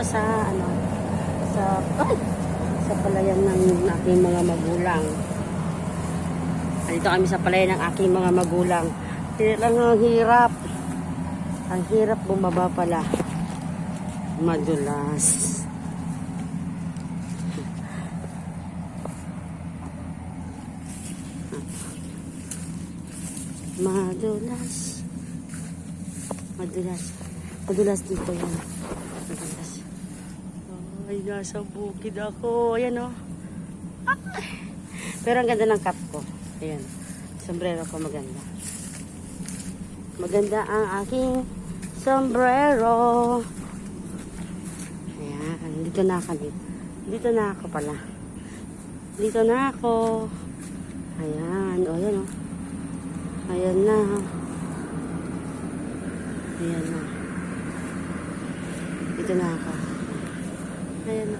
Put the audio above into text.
ako sa ay, sa palayan ng aking mga magulang. Dito kami sa palayan ng aking mga magulang. Lang ang hirap. Ang hirap bumaba pala. Madulas. Madulas. Madulas. Madulas dito yan. Madulas. Ay, nasa bukid ako. Ayan o. Pero ang ganda ng cap ko. Ayan. Sombrero ko maganda. Maganda ang aking sombrero. Ayan. Dito na kami. Dito na ako pala. Dito na ako. Ayan. O, ayan o. Ayan na. Ayan na. Dito na ako. Ayan na.